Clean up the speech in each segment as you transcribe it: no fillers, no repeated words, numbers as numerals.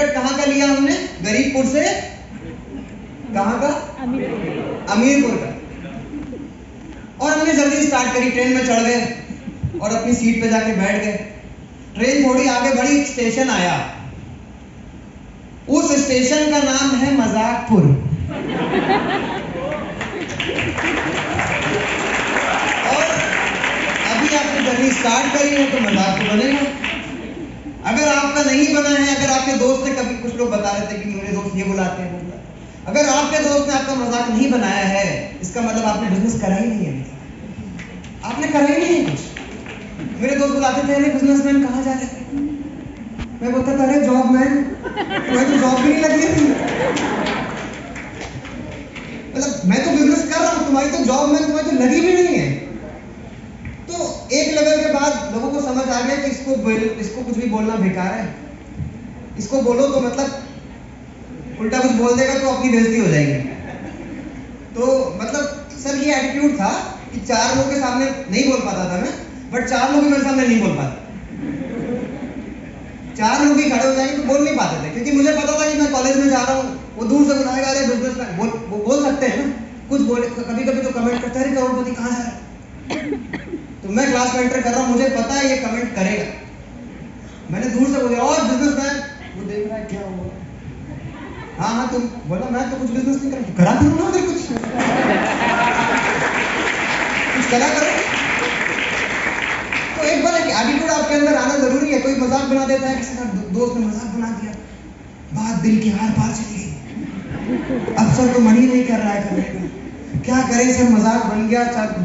Ticket कहाँ का लिया हमने? गरीबपुर से कहाँ का? अमीरपुर का। और हमने जल्दी स्टार्ट करी, ट्रेन में चढ़ गए और अपनी सीट पे जाके बैठ गए। ट्रेन थोड़ी आगे बढ़ी, एक स्टेशन आया। उस स्टेशन का नाम है मजाकपुर। और अभी आपने जर्नी स्टार्ट करी है तो मजाक तो बनेगा। अगर आपका नहीं बना है, अगर आपके दोस्त ने, कभी कुछ लोग बता रहे थे कि मेरे दोस्त ये बुलाते हैं, अगर आपके दोस्त ने आपका मजाक नहीं बनाया है, इसका मतलब आपने बिजनेस करा ही नहीं है, आपने करा ही नहीं है कुछ। मेरे दोस्त बुलाते थे, अरे बिजनेसमैन कहाँ जा रहे थे? मैं बोलता था, अरे जॉब मैन, तुम्हें तो जॉब भी नहीं लगी थी। मतलब मैं तो बिजनेस कर रहा हूँ, तुम्हारी तो जॉब मैन, तुम्हें तो लगी भी नहीं है। तो एक लेवल के बाद लोगों को समझ आ गया कि इसको कुछ भी बोलना बेकार है। इसको बोलो तो मतलब उल्टा कुछ बोल देगा तो अपनी बेइज्जती हो जाएगी। तो मतलब सर ये एटीट्यूड था कि 4 लोगों के सामने नहीं बोल पाता था मैं, बट 4 लोग भी मेरे सामने नहीं बोल पाते। 4 लोग भी खड़े हो जाएंगे तो बोल नहीं पाते थे, क्योंकि मुझे पता था कि मैं कॉलेज में जा रहा हूँ। वो दूर से बुलाएगा, अरे बिजनेसमैन, बोल सकते हैं ना कुछ, बोले कभी कभी तो कमेंट करते हैं, करोड़पति कहाँ जा रहा है? तो मैं क्लास में एंटर कर रहा हूँ, मुझे पता है ये कमेंट करेगा। मैंने दूर से बोला, और बिजनेसमैन, वो देख रहा है क्या हुआ। हाँ तुम बोला, मैं तो कुछ बिजनेस नहीं करा करूँ ना, फिर कुछ करा करो। तो एक बार एक एटीट्यूड आपके अंदर आना जरूरी है। कोई मजाक बना देता है, किसी का दोस्त ने मजाक बना दिया, बात दिल के आर पार चली गई। अब सर तो मन ही नहीं कर रहा है करने का, क्या करें सर, मजाक बन गया,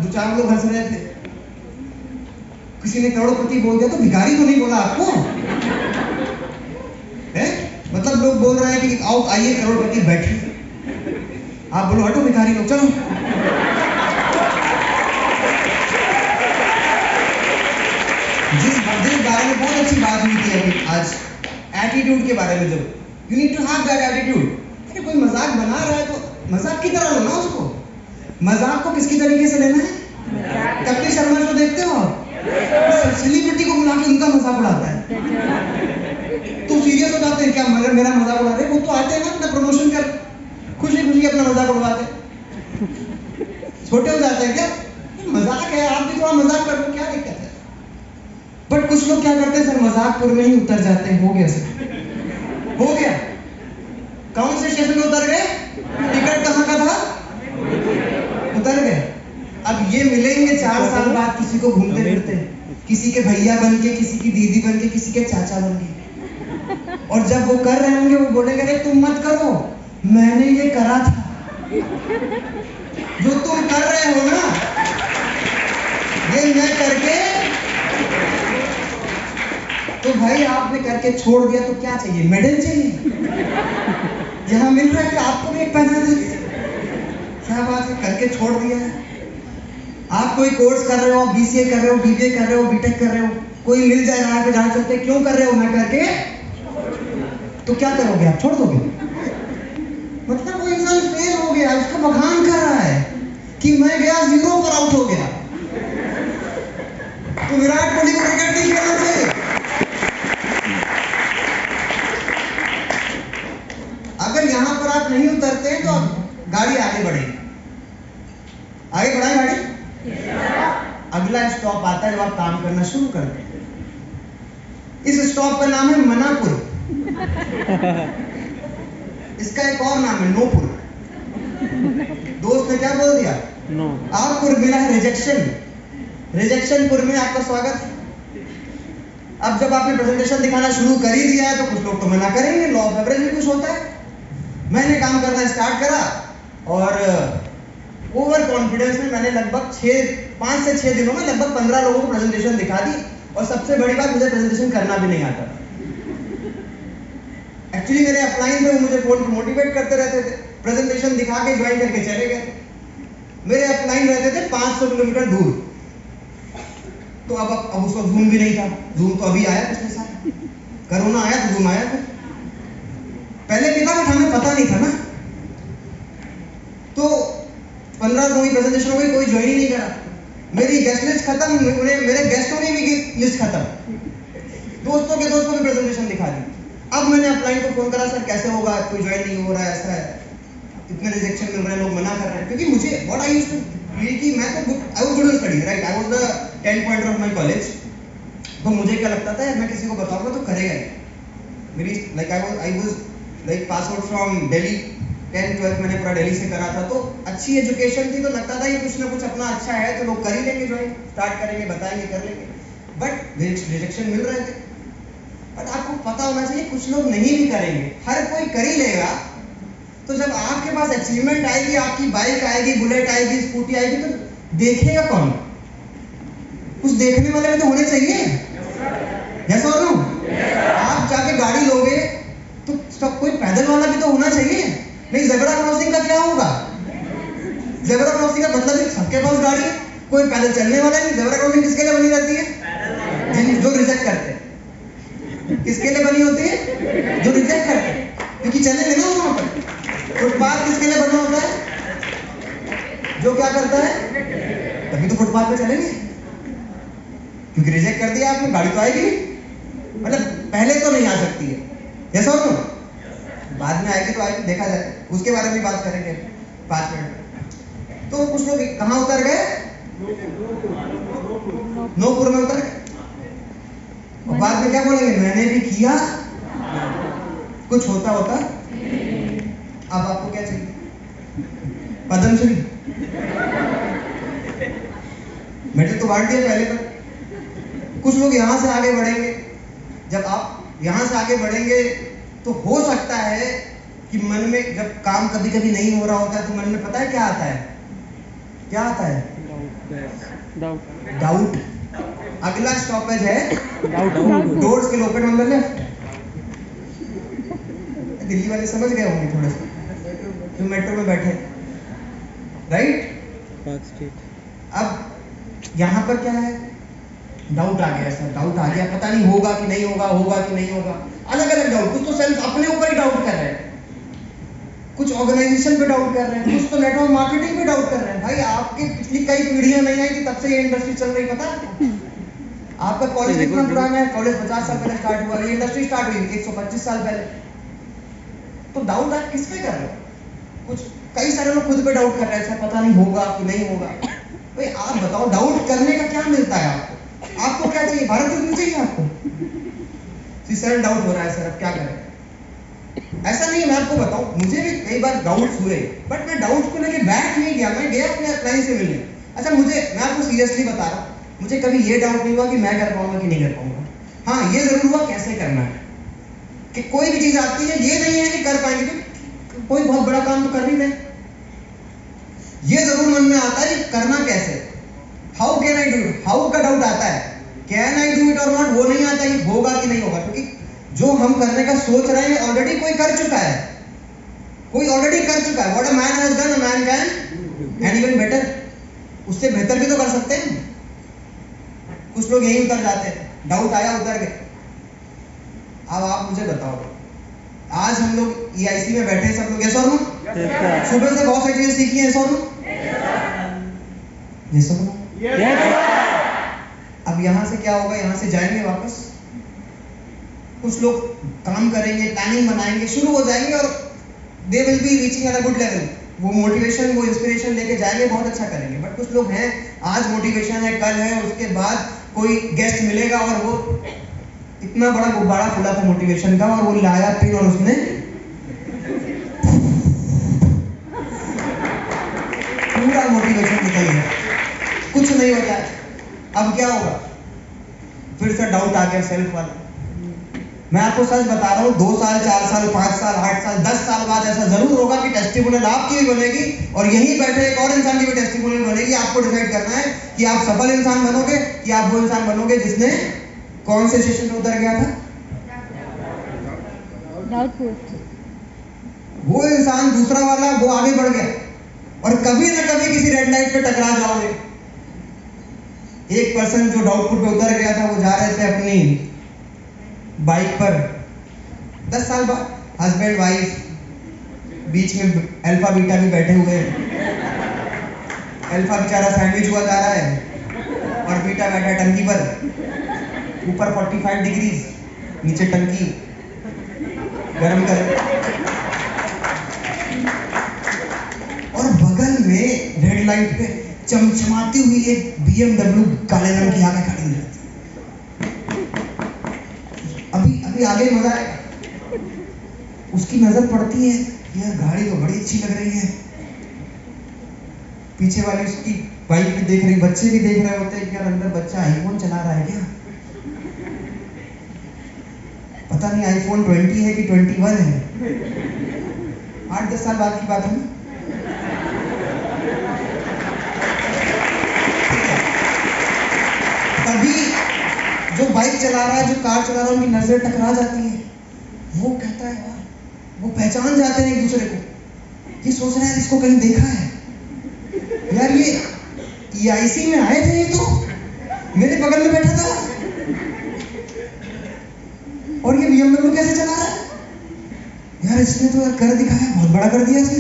4 लोग हंस रहे थे। किसी ने करोड़पति बोल दिया तो भिखारी तो नहीं बोला आपको है? मतलब लोग बोल रहे हैं कि आओ आइए करोड़पति बैठिए, आप बोलो हटो भिखारी लोग, चलो। जिस बारे में बहुत अच्छी बात हुई थी अभी आज, एटीट्यूड के बारे में, जब you need to have that attitude. अरे कोई मजाक बना रहा है तो मजाक की तरह लो ना उसको। मजाक को किसकी तरीके से लेना है? कपिल शर्मा शो देखते हो आप? सेलिब्रिटी को बुला के उनका मजाक उड़ाता है तो सीरियस हो जाते हैं, क्या मगर मेरा मजाक उड़ा रहे? वो तो आते हैं ना अपना प्रमोशन कर, खुशी खुशी अपना मजाक उड़वाते, छोटे हो जाते हैं। क्या मजाक है, आप भी थोड़ा मजाक कर लो, क्या दिक्कत है? बट कुछ लोग क्या करते हैं सर, मजाकपुर में ही उतर जाते हैं। हो गया सर, हो गया। कौन से स्टेशन में उतर गए? टिकट कहाँ का था? उतर गए। अब ये मिलेंगे 4 साल बाद किसी को घूमते फिरते, किसी के भैया बन के, किसी की दीदी बन के, किसी के चाचा बन के। और जब वो कर रहे होंगे वो बोलेंगे, अरे तुम मत करो, मैंने ये करा था। जो तुम कर रहे हो ना, ये मैं करके, तो भाई आपने करके छोड़ दिया तो क्या चाहिए? मेडल चाहिए? यहाँ मिल रहा है कि आपको भी एक पहना दे। क्या बात है, करके छोड़ दिया है। आप कोई कोर्स कर रहे हो, बीसीए कर रहे हो, बीबीए कर रहे हो, बीटेक कर रहे हो, कोई मिल जाए राह पे जहाँ चलते, क्यों कर रहे हो? मैं करके, तो क्या करोगे आप? छोड़ दोगे? मतलब वो इंसान फेल हो गया, उसका बखान कर रहा है कि मैं गया 0 पर आउट हो गया। तो विराट कोहली को क्रिकेट नहीं खेलना चाहिए। अगर यहाँ पर आप नहीं उतरते हैं तो आप गाड़ी आगे बढ़ेगी, आगे बढ़ाए गाड़ी। अगला स्टॉप आता है जब आप काम करना शुरू करते हैं। इस स्टॉप का नाम है मनापुर। इसका एक और नाम है नोपुर। दोस्त ने क्या बोल दिया? नो। आपपुर मिला है रिजेक्शन। रिजेक्शनपुर में आपका स्वागत है। अब जब आपने प्रेजेंटेशन दिखाना शुरू कर ही दिया है तो कुछ लोग तो मना करेंगे, लॉ ऑफ एवरेज भी कुछ होता है। मैंने काम करना स्टार्ट करा और ओवर कॉन्फिडेंस में मैंने लगभग 5 से 6 दिनों में लगभग 15 लोगों को प्रेजेंटेशन दिखा दी। और सबसे बड़ी बात, मुझे प्रेजेंटेशन करना भी नहीं आता। एक्चुअली मेरे अपलाइन थे, वो मुझे फोन पर मोटिवेट करते रहते थे, प्रेजेंटेशन दिखा के ज्वाइन करके चले गए। मेरे अपलाइन रहते थे 500 किलोमीटर दूर। तो अब उसको जूम भी नहीं था। जूम तो अभी आया पिछले साल, कोरोना आया तो जूम आया था। पहले पिता बट हमें पता नहीं था ना। तो 15 लोगों की प्रेजेंटेशन हो गई, कोई ज्वाइन ही नहीं करा। मेरी गेस्ट लिस्ट खत्म, मेरे गेस्टों की भी लिस्ट खत्म। दोस्तों के प्रेजेंटेशन दिखा दी। अब मैंने अपलाइन को फोन करा, सर कैसे होगा, कोई ज्वाइन नहीं हो रहा है, ऐसा है, इतने रिजेक्शन मिल रहे हैं, लोग मना कर रहे हैं। क्योंकि मुझे what I used to feel कि मैं तो I was good in study, right, I was the 10 pointer of my college. तो मुझे क्या लगता था, मैं किसी को बताऊंगा तो करेगा ही। मेरी like I was like pass out from Delhi, 10th 12th मैंने पूरा दिल्ली से करा था, तो अच्छी एजुकेशन थी, तो लगता था ये कुछ ना कुछ अपना अच्छा है तो लोग कर ही लेंगे, ज्वाइन स्टार्ट करेंगे, बताएंगे, कर लेंगे। बट रिजेक्शन मिल रहे थे। बट आपको पता होना चाहिए कुछ लोग नहीं भी करेंगे, हर कोई कर ही लेगा। तो जब आपके पास अचीवमेंट आएगी, आपकी बाइक आएगी, बुलेट आएगी, स्कूटी आएगी, तो देखेगा कौन? कुछ देखने वाले भी तो होने चाहिए, जैसा हो नो। आप जाके गाड़ी लोगे तो सब कोई पैदल वाला भी तो होना चाहिए। नहीं, ज़ेब्रा क्रॉसिंग का क्या होगा? ज़ेब्रा क्रॉसिंग का मतलब सबके पास गाड़ी है, कोई पैदल चलने वाला नहीं। ज़ेब्रा क्रॉसिंग किसके लिए बनी रहती है? जो रिजेक्ट करते हैं। किसके लिए बनी होती है? जो रिजेक्ट करते हैं, क्योंकि चलेंगे ना वहां पर। फुटपाथ किसके लिए बना होता है? जो क्या करता है, तभी तो फुटपाथ पे चलेंगे, क्योंकि रिजेक्ट कर दिया आपने, गाड़ी तो आएगी नहीं। मतलब पहले तो नहीं आ सकती है, जैसा हो ना, बाद में आएगी तो आएगी, देखा जाए, उसके बारे में बात करेंगे 5 मिनट। तो कुछ लोग कहाँ उतर गए? नोपुर में उतर गए, और बाद में क्या बोलेंगे? मैंने भी किया, कुछ होता होता। अब आपको क्या चाहिए? पद्मश्री मेडल तो बांट दिया पहले पर। कुछ लोग यहां से आगे बढ़ेंगे। जब आप यहां से आगे बढ़ेंगे तो हो सकता है कि मन में, जब काम कभी कभी नहीं हो रहा होता है, तो मन में पता है क्या आता है? क्या आता है? डाउट। अगला स्टॉपेज है डोर्स के locate on the left. Delhi वाले समझ गए होंगे थोड़े से, जो मेट्रो में बैठे, राइट। अब यहाँ पर क्या है? डाउट आ गया, ऐसा डाउट आ गया, पता नहीं होगा कि नहीं होगा, होगा कि नहीं होगा। अलग अलग डाउट, कुछ तो सेल्फ अपने ऊपर ही डाउट कर रहे हैं, कुछ ऑर्गेनाइजेशन पे डाउट कर रहे हैं, कुछ तो नेटवर्क मार्केटिंग पे डाउट कर रहे हैं। भाई आपकी पिछली कई पीढ़ियां नहीं आई थी, तब से ये इंडस्ट्री चल रही, पता है? आपका कॉलेज कितना पुराना है? कॉलेज 50 साल पहले स्टार्ट हुआ, ये इंडस्ट्री स्टार्ट हुई 125 साल पहले। तो डाउट आप किस पे कर रहे हो? कुछ कई सारे लोग खुद पे डाउट कर रहे हैं, पता नहीं होगा कि नहीं होगा। भाई आप बताओ, डाउट करने का क्या मिलता है आपको? आपको क्या चाहिए? भारत रत्न चाहिए आपको? सर डाउट हो रहा है सर, अब क्या करें? ऐसा नहीं है, मैं आपको बताऊं, मुझे भी कई बार डाउट्स हुए, बट मैं डाउट्स को लेके बैठ नहीं गया, मैं गया अपने क्लाइंट से मिलने। अच्छा, मैं आपको सीरियसली बता रहा हूँ, मुझे कभी ये डाउट नहीं हुआ कि मैं कर पाऊंगा कि नहीं कर पाऊंगा। हाँ, ये जरूर हुआ कैसे करना है, कि कोई भी चीज आती है, ये नहीं है कि कर पाएंगे, तो कोई बहुत बड़ा काम तो कर नहीं रहे। ये जरूर मन में आता है कि करना कैसे, how can I do it, how का डाउट आता है, कैन आई डू इट और नॉट वो नहीं आता कि होगा कि नहीं होगा। क्योंकि जो हम करने का सोच रहे हैं ऑलरेडी कोई कर चुका है, कोई ऑलरेडी कर चुका है। What a man has done, a man can and even better, उससे बेहतर भी तो कर सकते हैं। कुछ लोग यही उतर जाते हैं, डाउट आया उतर गए। अब आप मुझे बताओ, आज हम लोग EIC में बैठे हैं सब लोग, ऐसा हो? सुबह से बहुत सारी चीजें सीखी हैं, ऐसा हो? अब यहाँ से क्या होगा? यहाँ से जाएंगे वापस, कुछ लोग काम करेंगे, प्लानिंग बनाएंगे, शुरू हो जाएंगे और they will be reaching at a good level. वो मोटिवेशन, वो इंस्पिरेशन लेके जाएंगे, बहुत अच्छा करेंगे। बट कुछ लोग हैं, आज मोटिवेशन है, कल है, उसके बाद कोई गेस्ट मिलेगा और वो इतना बड़ा गुब्बारा फूला था मोटिवेशन का, और वो लाया पिन और उसने पूरा मोटिवेशन निकल गया, कुछ नहीं होता। अब क्या होगा? फिर से डाउट आ गया, सेल्फ वाला। मैं आपको सच बता रहा हूँ, 2 साल, 4 साल, 5 साल, 8 साल, 10 साल बाद ऐसा जरूर होगा कि टेस्टिमोनियल आपकी भी बनेगी और यहीं बैठे एक और इंसान की भी टेस्टिमोनियल बनेगी। आपको डिसाइड करना है कि आप सफल इंसान बनोगे कि आप वो इंसान बनोगे जिसने कौन से सेशन में उतर गया था? वो इंसान, दूसरा वाला, वो आगे बढ़ गया और कभी ना कभी किसी रेड लाइट पे टकरा जाओगे। एक पर्सन जो डाउटपुट पे उतर गया था, वो जा रहे थे अपनी बाइक पर, 10 साल बाद हस्बैंड वाइफ, बीच में अल्फा बीटा भी बैठे हुए हैं। अल्फा बेचारा सैंडविच हुआ जा रहा है और बीटा बैठा टंकी पर, ऊपर 45 डिग्री, नीचे टंकी। गर्म करें। और बगल में रेड लाइट पे चमचमाती हुई एक BMW काले रंग की आगे खड़ी रहती है। अभी अभी आगे मजा आएगा। उसकी नजर पड़ती है, यार गाड़ी तो बड़ी अच्छी लग रही है। पीछे वाली उसकी बाइक भी देख रही, बच्चे भी देख रहे होते हैं कि यार अंदर बच्चा आईफोन चला रहा है क्या, पता नहीं आईफोन 20 है कि 21 है। 8-10 साल बाद की बात है। तभी जो बाइक चला रहा है, जो कार चला रहा है, उनकी नजर टकरा जाती है। वो कहता है यार, वो पहचान जाते हैं एक दूसरे को। ये सोच रहा है इसको कहीं देखा है यार, ये EIC में आए थे, ये तो मेरे बगल में बैठा था, और ये BMW कैसे चला रहा है यार, इसने तो यार कर दिखाया, बहुत बड़ा कर दिया इसने।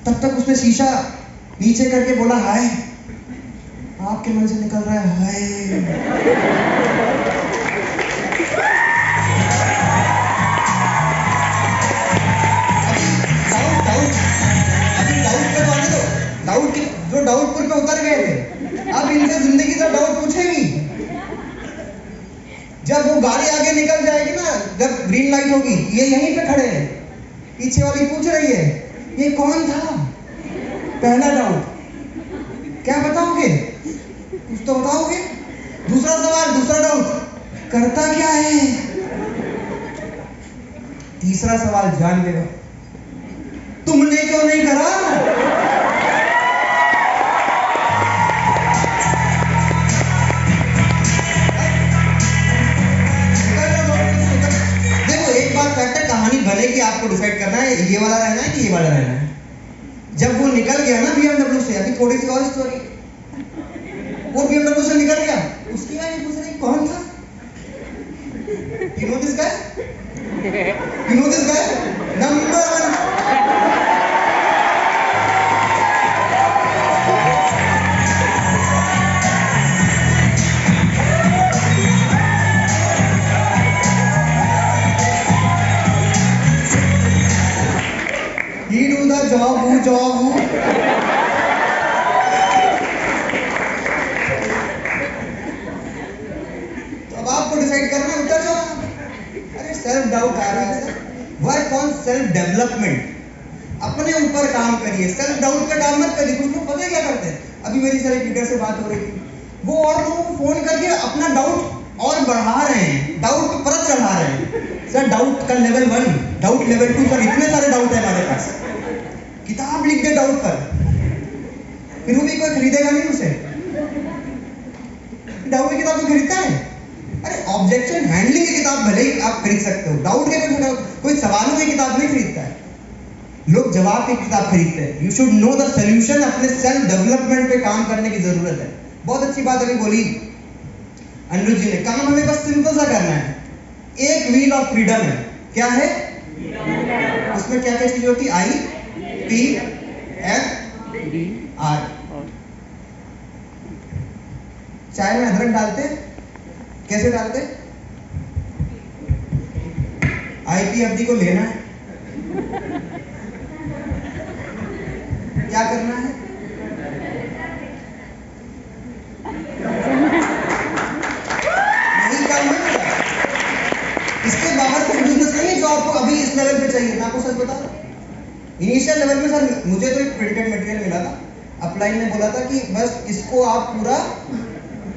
तब तक उसने शीशा नीचे करके बोला हाय, आपके मन से निकल रहा है हाय। डाउट की जो डाउटपुर पे उतर गए थे, अब इनसे जिंदगी का डाउट पूछेगी। जब वो गाड़ी आगे निकल जाएगी ना, जब ग्रीन लाइट होगी, ये यहीं पे खड़े हैं, पीछे वाली पूछ रही है ये कौन था। पहला डाउट, क्या बताओगे, कुछ तो बताओगे। दूसरा सवाल, दूसरा डाउट, करता क्या है। तीसरा सवाल जान लेगा, तुमने क्यों नहीं करा। कहानी बनेगी, आपको डिसाइड करना है ये वाला रहना है कि ये वाला रहना है। जब वो निकल गया ना BMW से, अभी थोड़ी सी और स्टोरी, वो BMW से निकल गया, उसकी वाली पूछ रही कौन था। You know this guy? You know this guy? Number 1 He do the job who अब आपको डिसाइड करना है, उतर जाओ। अरे सेल्फ डाउट आ रहा है, वर्क ऑन सेल्फ डेवलपमेंट, अपने ऊपर काम करिए, सेल्फ डाउट पे काम मत करिए। कुछ लोग पता है क्या करते हैं, अभी मेरी सर एक लीडर से बात हो रही थी, वो और लोगों को फोन करके अपना डाउट और बढ़ा रहे हैं, डाउट को परत चढ़ा रहे हैं। सर डाउट का लेवल 1, डाउट लेवल 2, सर इतने सारे डाउट है हमारे पास, किताब लिख दे डाउट पर, फिर वो भी कोई खरीदेगा नहीं उसे। डाउट की किताब कोई खरीदता है। अरे ऑब्जेक्शन हैंडलिंग की किताब भले ही आप खरीद सकते हो, डाउट के कोई सवालों की किताब नहीं खरीदता है, लोग जवाब की किताब खरीदते हैं। You should know the solution. अपने सेल्फ डेवलपमेंट पे काम करने की जरूरत है। बहुत अच्छी बात अभी बोली अनुज जी ने, काम हमें बस सिंपल सा करना है, एक व्हील ऑफ फ्रीडम है। क्या है उसमें, क्या क्या चीज होती है, IPFR। चाय में अदरक डालते, कैसे डालते, IPFD को लेना है, क्या करना है, नहीं काम है। इसके बाहर कोई बिजनेस नहीं है जो आपको अभी इस लेवल पे चाहिए। मैं आपको सच बता, इनिशियल लेवल में सर मुझे तो एक प्रिंटेड मटेरियल मिला था, अपलाइन ने बोला था कि बस इसको आप पूरा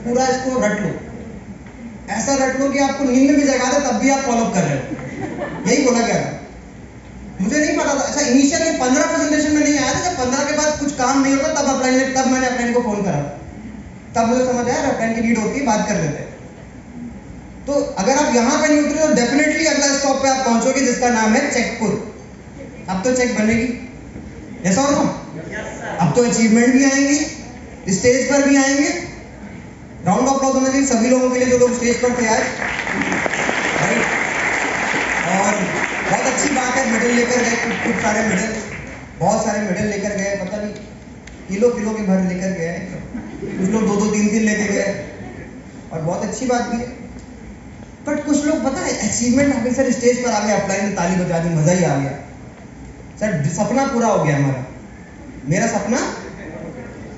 इसको रट लो, ऐसा रट लो कि आपको नींद में भी जगा दे तब भी आप फॉलो कर रहे हो, यही बोला गया था। मुझे नहीं पता था। अच्छा इनिशियल में 15 प्रेजेंटेशन में नहीं आया था, जब 15 के बाद कुछ काम नहीं होता तब मैंने अपलाइन को फोन करा, तब मुझे समझ आया अपलाइन की नीड होती है, बात कर लेते हैं। तो अगर आप यहाँ पे नहीं उतरे तो डेफिनेटली अगला स्टॉप पे आप पहुंचोगे जिसका नाम है चेकपुर। अब तो चेक बनेगी, ऐसा हो ना, अब तो अचीवमेंट भी आएंगे, स्टेज पर भी आएंगे। राउंड ऑफ अप्लॉज होना चाहिए सभी लोगों के लिए जो लोग स्टेज पर थे आज। और बहुत अच्छी बात है, मेडल लेकर गए, खूब सारे मेडल, बहुत सारे मेडल लेकर गए, पता नहीं किलो के भर लेकर गए, कुछ लोग 2-2 3-3 लेके गए, और बहुत अच्छी बात भी है। बट कुछ लोग पता है अचीवमेंट आगे सर स्टेज पर आ गए, अपलाइन में ताली बजा दी, मजा ही आ गया सर, सपना पूरा हो गया हमारा, मेरा सपना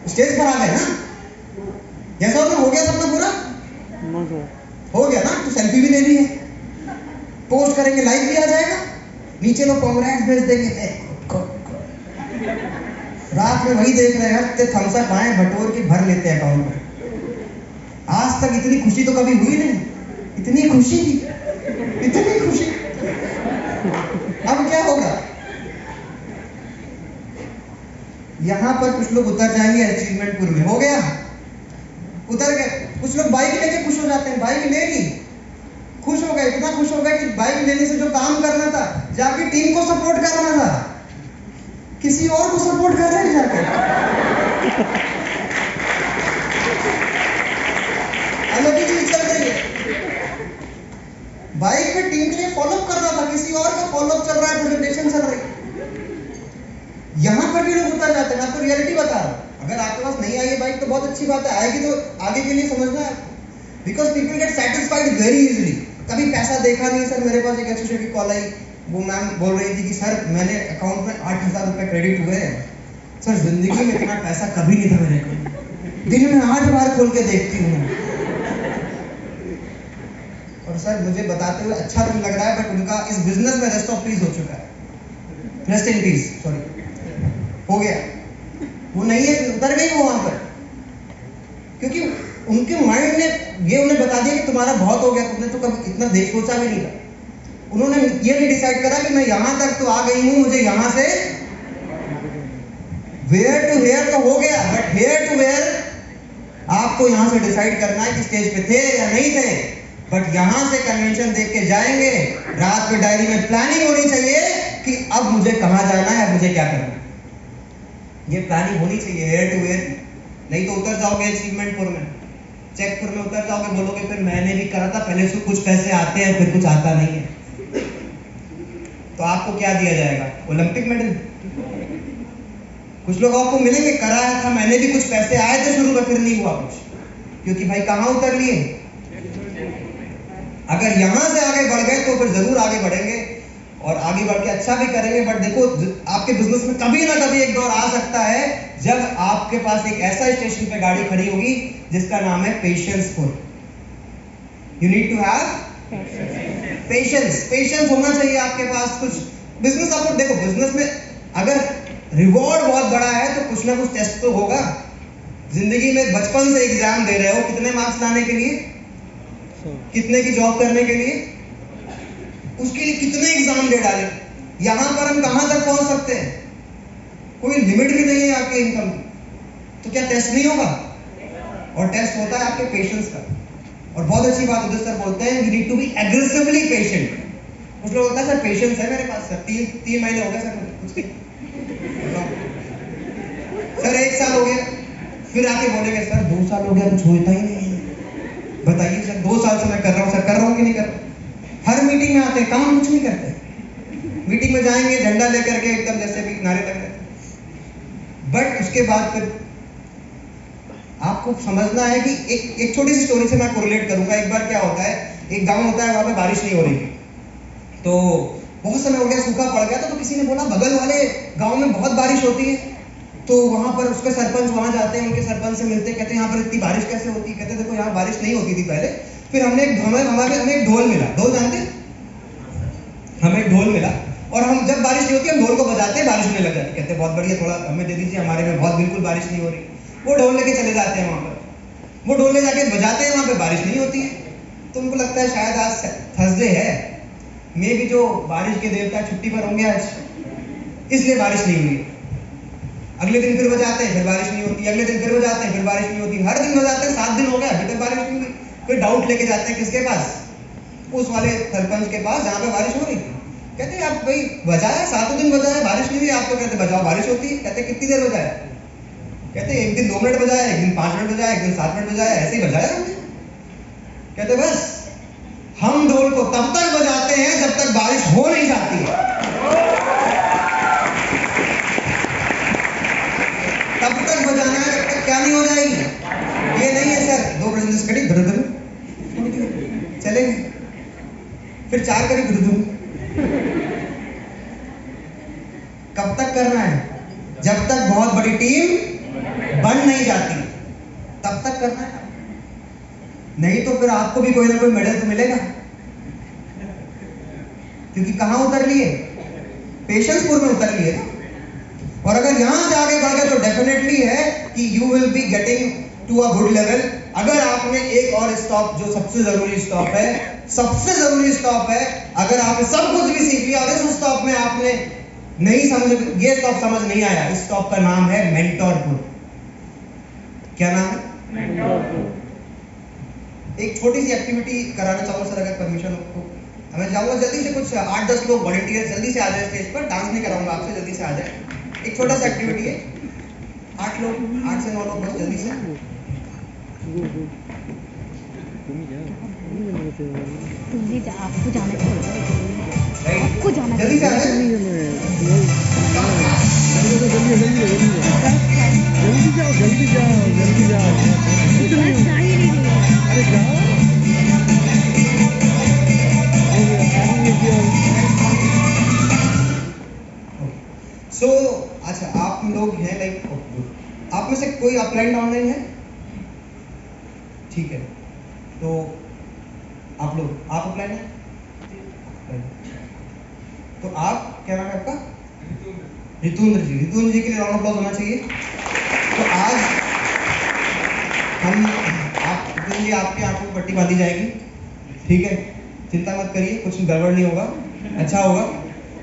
स्टेज पर आ गया ना, जैसा हो गया सपना पूरा हो गया ना, तो सेल्फी भी ले ली है, पोस्ट करेंगे, लाइक भी आ जाएगा, नीचे लोग कांग्रेस भेज देंगे, रात में वही देख रहे हैं थम्स अप आए बटोर के भर लेते हैं अकाउंट में। आज तक इतनी खुशी तो कभी हुई नहीं, इतनी खुशी, इतनी खुशी। अब क्या होगा, यहां पर कुछ लोग उतर जाएंगे अचीवमेंटपुर में, हो गया उतर गए। कुछ लोग बाइक लेके खुश हो जाते हैं, बाइक ले ली, खुश हो गए, इतना खुश हो गए कि बाइक लेने से जो काम करना था, जाके टीम को सपोर्ट करना था, किसी और को सपोर्ट कर रहे हैं जाके, अलग ही चीज चल रही है। बाइक में टीम के लिए फॉलोअप कर रहा था, किसी और का फॉलोअप चल रहा है, प्रेजेंटेशन चल रही है। यहां पर भी लोग उतर जाते हैं। मैं आपको रियलिटी बता रहा हूं, अगर आपके पास नहीं आई है बाइक तो बहुत अच्छी बात है, आएगी तो आगे के लिए समझना है, because people get satisfied very easily. कभी पैसा देखा नहीं सर, मेरे पास एक एसोसिएट की कॉल आई, वो मैम बोल रही थी कि सर मैंने अकाउंट में 8,000 रुपए क्रेडिट हुए हैं सर, जिंदगी में इतना पैसा कभी नहीं था मेरे को, दिन में 8 बार खोल के देखती हूँ। और सर मुझे बताते हुए अच्छा तो लग रहा है, बट उनका इस बिजनेस में रेस्ट ऑफ पीस हो चुका है, रेस्ट इन पीस, सॉरी, हो गया, वो नहीं है, उतर गई वो वहां पर, क्योंकि उनके माइंड ने ये उन्हें बता दिया कि तुम्हारा बहुत हो गया, तुमने तो कभी इतना देख सोचा भी नहीं था। उन्होंने ये नहीं डिसाइड करा कि मैं यहां तक तो आ गई हूं, मुझे यहां से वेयर टू हेयर तो हो गया, बट हेयर टू वेयर आपको यहां से डिसाइड करना है कि स्टेज पे थे या नहीं थे। बट यहां से कन्वेंशन देख के जाएंगे, रात में डायरी में प्लानिंग होनी चाहिए कि अब मुझे कहां जाना है, अब मुझे क्या करना है, ये प्लानिंग होनी चाहिए हेयर टू हेयर। नहीं तो उतर जाओगे अचीवमेंटपुर में, चेकपुर में उतर जाओगे, बोलोगे फिर मैंने भी करा था, पहले से कुछ पैसे आते हैं फिर कुछ आता नहीं है, तो आपको क्या दिया जाएगा, ओलंपिक मेडल। कुछ लोग आपको मिलेंगे, कराया था मैंने भी, कुछ पैसे आए थे शुरू में, फिर नहीं हुआ कुछ, क्योंकि भाई कहां उतर लिए। अगर यहां से आगे बढ़ गए तो फिर जरूर आगे बढ़ेंगे और आगे बढ़ के अच्छा भी करेंगे। बट देखो आपके बिजनेस में कभी ना कभी एक दौर आ सकता है जब आपके पास एक ऐसा स्टेशन पे गाड़ी खड़ी होगी जिसका नाम है पेशेंसपुर। You need to have patience, patience होना चाहिए आपके पास। कुछ बिजनेस आपको देखो, बिजनेस में अगर रिवॉर्ड बहुत बड़ा है तो कुछ ना कुछ टेस्ट तो होगा। जिंदगी में बचपन से एग्जाम दे रहे हो, कितने मार्क्स लाने के लिए, कितने की जॉब करने के लिए, उसके लिए कितने एग्जाम दे डाले। यहां पर हम कहां तक पहुंच सकते हैं, कोई लिमिट भी नहीं है आपके इनकम की, तो क्या टेस्ट नहीं होगा? और टेस्ट होता है आपके पेशेंस का। और बहुत अच्छी बात उदय सर बोलते हैं, you need to be aggressively patient. कुछ लोग होता है सर पेशेंस है मेरे पास, सर तीन महीने हो गए सर, कुछ सर 1 साल हो गया, फिर आके बोलेंगे सर 2 साल हो गया कुछ होता ही नहीं है। बताइए सर 2 साल से मैं कर रहा हूँ, सर कर रहा हूँ कि नहीं कर रहा? हर मीटिंग में आते हैं, काम कुछ नहीं करते, मीटिंग में जाएंगे झंडा लेकर के एकदम जैसे भी नारे लग रहे। बट उसके बाद फिर आपको समझना है कि एक छोटी सी स्टोरी से मैं कोरिलेट करूंगा। एक बार क्या होता है, एक गांव होता है, वहां पे बारिश नहीं हो रही थी, तो बहुत समय हो गया, सूखा पड़ गया था। तो किसी ने बोला बगल वाले गांव में बहुत बारिश होती है, तो वहां पर उसके सरपंच वहां जाते हैं, उनके सरपंच से मिलते हैं, कहते हैं यहाँ पर इतनी बारिश कैसे होती है? कहते देखो यहाँ बारिश नहीं होती थी पहले। फिर हमने हमें एक ढोल मिला, ढोल जानते, हमें एक ढोल मिला, और हम जब बारिश नहीं होती हम ढोल को बजाते हैं, बारिश होने लग जाती। कहते बहुत बढ़िया, थोड़ा हमें दे दीजिए, हमारे में बहुत बिल्कुल बारिश नहीं हो रही। वो ढोल लेके चले जाते हैं वहां पर, वो ढोल ले जाके बजाते हैं, वहां पे बारिश नहीं होती है। तो उनको लगता है शायद आज थर्सडे है, मे भी जो बारिश के देवता छुट्टी पर होंगे आज, इसलिए बारिश नहीं हुई। अगले दिन फिर बजाते हैं, फिर बारिश नहीं होती, अगले दिन फिर बजाते हैं, फिर बारिश नहीं होती, हर दिन बजाते हैं, 7 दिन हो गए अभी तक बारिश नहीं हुई। फिर डाउट लेके जाते हैं किसके पास? उस वाले सरपंच के पास जहाँ पे बारिश हो रही थी। कहते हैं आप भाई बजाया, 7 दिन बजाया, बारिश नहीं हुई, आप तो कहते बजाओ बारिश होती है। कहते कितनी देर बजाया? कहते एक दिन 2 मिनट बजाया, एक दिन 5 मिनट बजाया, एक दिन 7 मिनट बजाया, ऐसे ही बजाया हमने। कहते बस हम ढोल को तब तक बजाते हैं जब तक बारिश हो नहीं जाती है, तब तक बजाना है जब तक क्या नहीं हो जाएगी। ये नहीं है सर 2 बिजनेस कड़ी चलेंगे, चार करी फिर दूं। कब तक करना है? जब तक बहुत बड़ी टीम बन नहीं जाती तब तक करना है, नहीं तो फिर आपको भी कोई ना कोई मेडल तो मिलेगा, क्योंकि कहां उतर लिए? पेशेंसपुर में उतर लिए ना। और अगर यहां से आगे बढ़ गए तो डेफिनेटली है कि you will be getting to a good level. अगर आपने एक और स्टॉप, जो सबसे जरूरी स्टॉप है, सबसे जरूरी स्टॉप है, अगर आपने सब कुछ भी सीख लिया और इस स्टॉप में आपने नहीं समझ, ये स्टॉप समझ नहीं आया, इस स्टॉप का नाम है मेंटोरपुर। क्या नाम है? मेंटोरपुर। एक छोटी सी एक्टिविटी कराना चाहूंगा सर, अगर परमिशन हो। मैं चाहूंगा जल्दी से कुछ 8-10 लोग वॉलंटियर जल्दी से आ जाए स्टेज पर। डांस नहीं कराऊंगा आपसे, जल्दी से आ जाए। एक छोटा सा एक्टिविटी है, 8 लोग, 8 से 9 लोग बस जल्दी से। आपको जाना चाहिए, आपको जाना जल्दी से आ जाए। जल्दी जाओ। बस जा ही नहीं रही है। अरे जाओ। सो अच्छा, आप लोग हैं लाइक, आप में से कोई अपलाइन डाउनलाइन है? ठीक है, तो आप लोग, आप अपलाइन है? तो आप, क्या नाम है आपका? रितुंद्र जी। रितुंद्र जी के लिए राउंड ऑफ अप्लॉज होना चाहिए। तो आज हम, आप रितुंद्र जी, आपके आंखों में पट्टी बांधी जाएगी, ठीक है? चिंता मत करिए, कुछ गड़बड़ नहीं होगा, अच्छा होगा,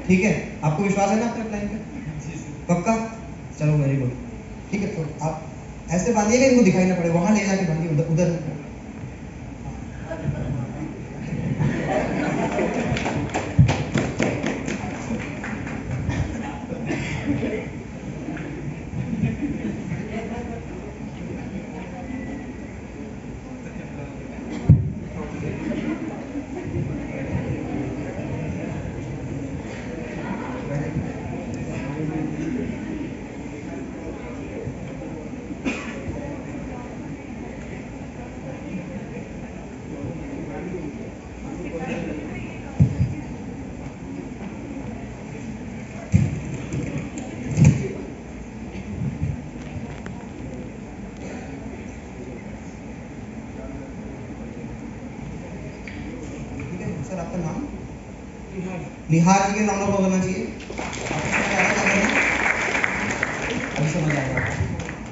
ठीक है? आपको विश्वास है ना अपने प्लान पे? पक्का? चलो वेरी गुड, ठीक है। तो आप ऐसे बांधिएगा, इनको दिखाई ना पड़े, वहां ले जाके बांधिए, उधर उधर। सर आपका नाम? निहार जी के नाम पर होना चाहिए। अभी समझ आएगा,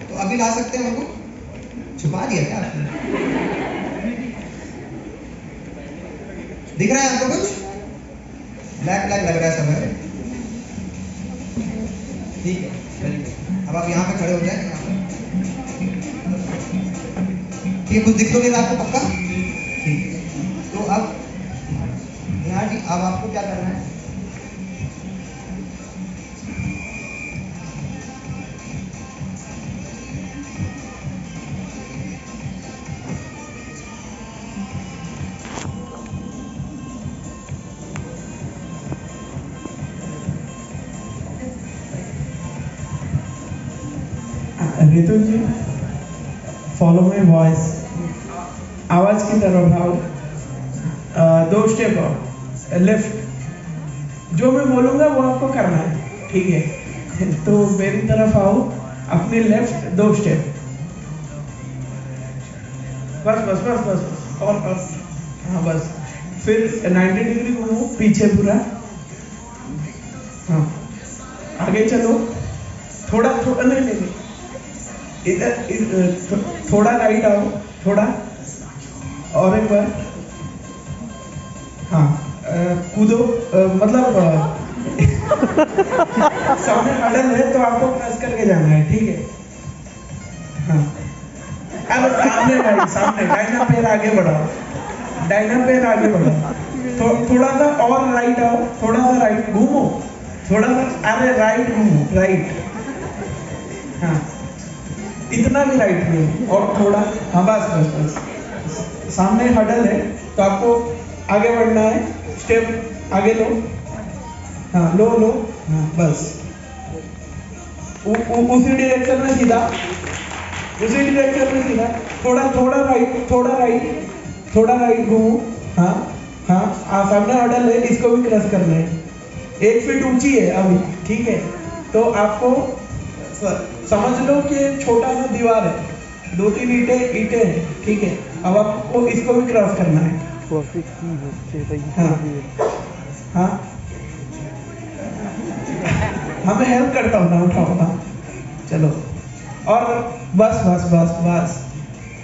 तो अभी ला सकते हैं उनको? छुपा दिया क्या आपने? दिख रहा है आपको कुछ? ब्लैक ब्लैक लग रहा है सब है, ठीक है, चलिए अब आप यहाँ पे खड़े हो जाए, यहाँ पे ठीक है। कुछ दिख तो नहीं रहा आपको? पक्का? ठीक है। तो अब निहार जी, अब आपको क्या करना है? रितु जी, फॉलो माई वॉइस। आवाज की तरफ आओ, 2 स्टेप आओ, लेफ्ट। जो मैं बोलूँगा वो आपको करना है, ठीक है? तो मेरी तरफ आओ, अपने लेफ्ट 2 स्टेप, बस बस बस बस, और हाँ बस। फिर 90 डिग्री घूमो पीछे पूरा, हाँ आगे चलो, थोड़ा थोड़ा, नहीं नहीं नहीं, इधर थोड़ा राइट आओ, थोड़ा और एक बार, हाँ कूदो, मतलब सामने हडल है तो आपको क्रॉस करके जाना है, ठीक है? हाँ, अब सामने राइट, सामने दाहिना पैर आगे बढ़ाओ, दाहिना पैर आगे बढ़ाओ, थोड़ा सा और राइट आओ, थोड़ा सा राइट घूमो, थोड़ा सा, अरे राइट घूमो, राइट, हाँ इतना भी राइट नहीं, और थोड़ा, हाँ बस बस बस। सामने हडल है तो आपको आगे बढ़ना है, स्टेप आगे लो, हाँ लो लो, हाँ बस। उसी डायरेक्शन में सीधा, उसी डायरेक्शन में सीधा, थोड़ा थोड़ा राइट, थोड़ा राइट, थोड़ा राइट घूमो, हाँ हाँ सामने हर्डल है, इसको भी क्रॉस करना है। 1 फीट ऊंची है अभी, ठीक है। तो आपको समझ लो कि एक छोटा सा दीवार है, 2-3 ईंटें हैं, ठीक है। अब आपको इसको भी क्रॉस करना है। हाँ मैं हेल्प करता हूँ ना, उठाओ ना, चलो। और बस बस बस बस।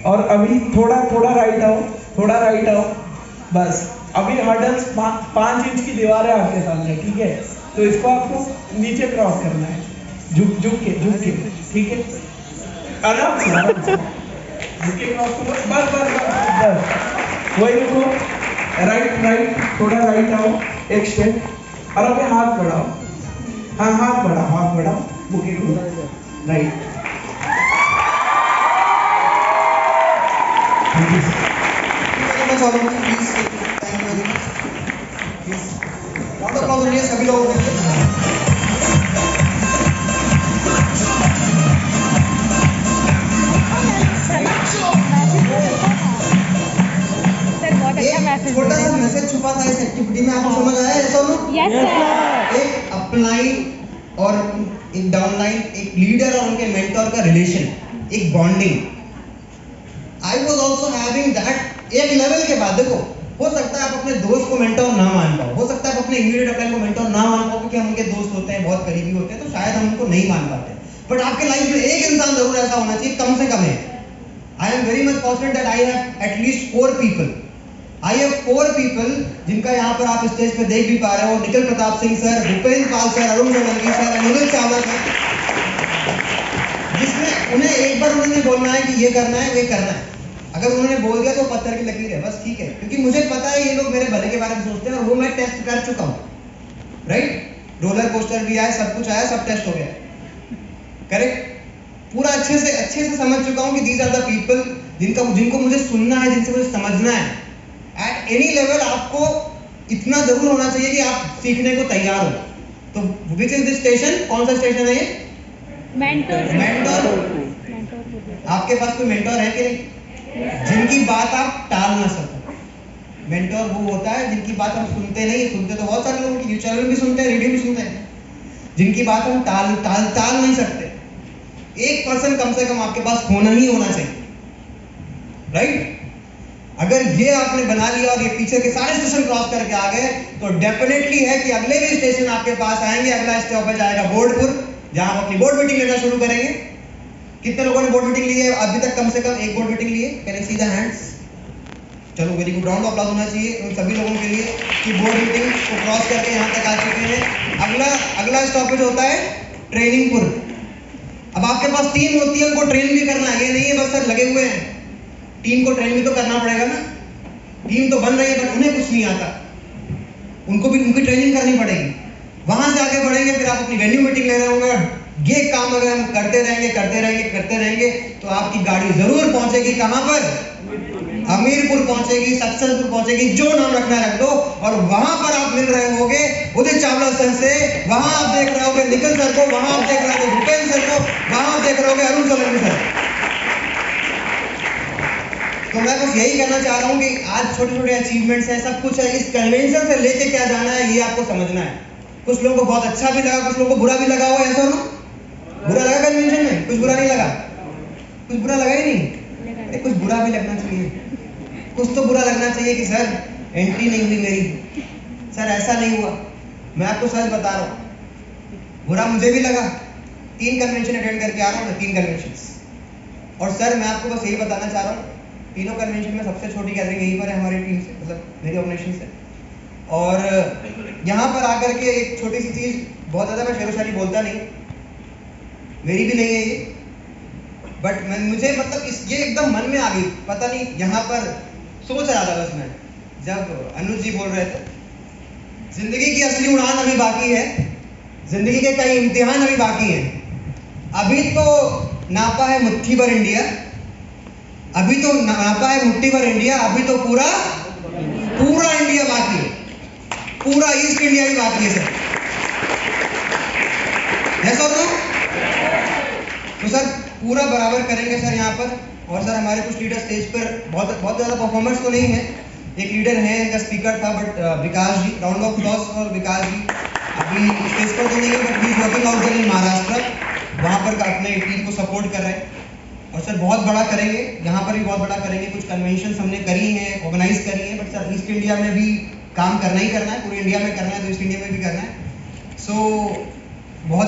और अभी थोड़ा राइट आओ, थोड़ा राइट आओ, बस। अभी हर्डल्स 5 इंच की दीवार है आपके सामने, ठीक है। तो इसको आपको नीचे क्रॉस करना है, झुक के, ठीक है। आराम से झुक के क्रॉस करो, बस। वही रुको, राइट, थोड़ा राइट आओ, एक स्टेप। और अभी हाथ बढ़ाओ, हाँ हाथ बढ़ाओ, बुके को राइट। सभी लोगों के लिए। छोटा सा मैसेज छुपा था इस एक्टिविटी में, आपको समझ आया है? Yes sir. एक अपलाइन और एक डाउनलाइन, एक लीडर और उनके मेंटोर का रिलेशन, एक bonding. I was also having that. एक लेवल के बाद देखो, हो सकता है आप अपने दोस्त को मेंटोर ना मान पाओ, हो सकता है आप अपने इमीडिएट अपलाइन को मेंटोर ना मान पाओ, क्योंकि हम उनके दोस्त होते हैं, बहुत करीबी होते हैं, तो शायद हम उनको नहीं मान पाते। बट आपके लाइफ में एक इंसान जरूर ऐसा होना चाहिए, कम से कम है। I am very much fortunate that I have at least 4 people. I have 4 people जिनका यहाँ पर आप स्टेज पे देख भी पा रहे हो। Nikhil Pratap Singh sir, Bhupendra Pal sir, Arun Solanki sir, Anil Chawla sir, जिसमें उन्हें एक बार उन्होंने बोलना है कि ये करना है, ये करना है। अगर उन्होंने बोल दिया तो पत्थर की लकीर है, बस ठीक है, क्योंकि मुझे पता है ये लोग मेरे भले के बारे में सोचते हैं, और वो मैं टेस्ट कर चुका हूँ। राइट, रोलर कोस्टर भी आया, सब कुछ आया, सब टेस्ट हो गया, करेक्ट। पूरा अच्छे से समझ चुका हूँ कि दीज आर द पीपल जिनको मुझे सुनना है, जिनसे मुझे समझना है। एट एनी लेवल आपको इतना जरूर होना चाहिए कि आप सीखने को तैयार हो। तो विच इज दिस स्टेशन? कौन सा स्टेशन है ये? मेंटोर। आपके पास कोई मेंटोर है कि नहीं? जिनकी बात आप टाल ना सको। मेंटोर वो होता है जिनकी बात हम सुनते नहीं, सुनते तो बहुत सारे लोगों की, न्यूज़ चैनल भी सुनते हैं, रेडियो भी सुनते हैं, जिनकी बात हम टाल नहीं सकते। एक पर्सन कम से कम आपके पास होना ही होना चाहिए। राइट, अगर ये आपने बना लिया और ये पीछे के सारे स्टेशन क्रॉस करके आ गए, तो डेफिनेटली है कि अगले भी स्टेशन आपके पास आएंगे। अगला स्टॉपेज आएगा बोर्डपुर, जहां आप अपनी बोर्ड मीटिंग लेना शुरू करेंगे। कितने लोगों ने बोर्ड मीटिंग ली है अभी तक? कम से कम एक बोर्ड मीटिंग ली है। Can I see the hands? चलो, very good, round of applause होना चाहिए उन सभी लोगों के लिए कि बोर्ड मीटिंग को क्रॉस करके यहाँ तक आ चुके हैं। अगला स्टॉपेज होता है ट्रेनिंगपुर। अब आपके पास टीम होती है, उनको ट्रेन भी करना है, ये नहीं है बस सर लगे हुए हैं। टीम को ट्रेन भी तो करना पड़ेगा ना। टीम तो बन रही है, पर उन्हें कुछ नहीं आता, उनको भी उनकी ट्रेनिंग करनी पड़ेगी। वहां से आगे बढ़ेंगे, फिर आप अपनी वेन्यू मीटिंग ले रहे होंगे। ये काम अगर हम करते रहेंगे तो आपकी गाड़ी जरूर पहुंचेगी। कहां पर? हमीरपुर पहुंचेगी, सक्सेसपुर पहुंचेगी, जो नाम रखना रख दो। और वहां पर आप मिल रहे होगे उदित चावला सर से, वहां आप देख रहे होगे निखिल सर को, वहां आप देख रहे होगे भूपेंद्र सर को, वहां आप देख रहे होगे अरुण सोलंकी सर। तो मैं बस यही कहना चाह रहा हूँ कि आज छोटे छोटे अचीवमेंट्स हैं, सब कुछ है, इस कन्वेंशन से लेके क्या जाना है ये आपको समझना है। कुछ लोगों को बहुत अच्छा भी लगा, कुछ लोगों को बुरा भी लगा हुआ है। ऐसा ना, बुरा लगा कन्वेंशन में? कुछ बुरा नहीं लगा? कुछ बुरा लगा ही नहीं? अरे कुछ बुरा भी लगना चाहिए, कुछ तो बुरा लगना चाहिए कि सर एंट्री नहीं हुई मेरी, सर ऐसा नहीं हुआ। मैं आपको सच बता रहा हूँ, बुरा मुझे भी लगा। 3 कन्वेंशन अटेंड करके आ रहा हूँ मैं, 3 कन्वेंशन। और सर मैं आपको बस यही बताना चाह रहा हूँ, तीनों कन्वेंशन में सबसे छोटी गैदरिंग यहीं पर है हमारी टीम से, मतलब मेरी ऑर्गेनाइजेशन से। और यहाँ पर आकर के एक छोटी सी चीज़, बहुत ज़्यादा मैं शेरो शायरी बोलता नहीं, मेरी भी नहीं है ये, बट मुझे मतलब ये एकदम मन में आ गई, पता नहीं, यहाँ पर सोच रहा था बस मैं, जब अनुज जी बोल रहे थे जिंदगी की असली उड़ान अभी बाकी है, जिंदगी के कई इम्तिहान अभी बाकी हैं। अभी तो नापा है मुट्ठी भर इंडिया, अभी तो नापा है मुट्ठी भर इंडिया, अभी तो पूरा इंडिया बाकी है, पूरा ईस्ट इंडिया भी बाकी है सर। ऐसा तो सर पूरा बराबर करेंगे सर यहाँ पर। और सर हमारे कुछ लीडर स्टेज पर बहुत ज़्यादा परफॉर्मेंस तो नहीं है, एक लीडर है, इनका स्पीकर था, but Vikas ji, round of applause for Vikas ji. अभी स्टेज पर तो नहीं है, but he is working out in Maharashtra, वहाँ पर अपने टीम को सपोर्ट कर रहे हैं। और सर बहुत बड़ा करेंगे, यहाँ पर भी बहुत बड़ा करेंगे। कुछ कन्वेंशन हमने करी हैं, ऑर्गेनाइज करी हैं, बट सर ईस्ट इंडिया में भी काम करना ही करना है, पूरे इंडिया में करना है तो ईस्ट इंडिया में भी करना है। सो बहुत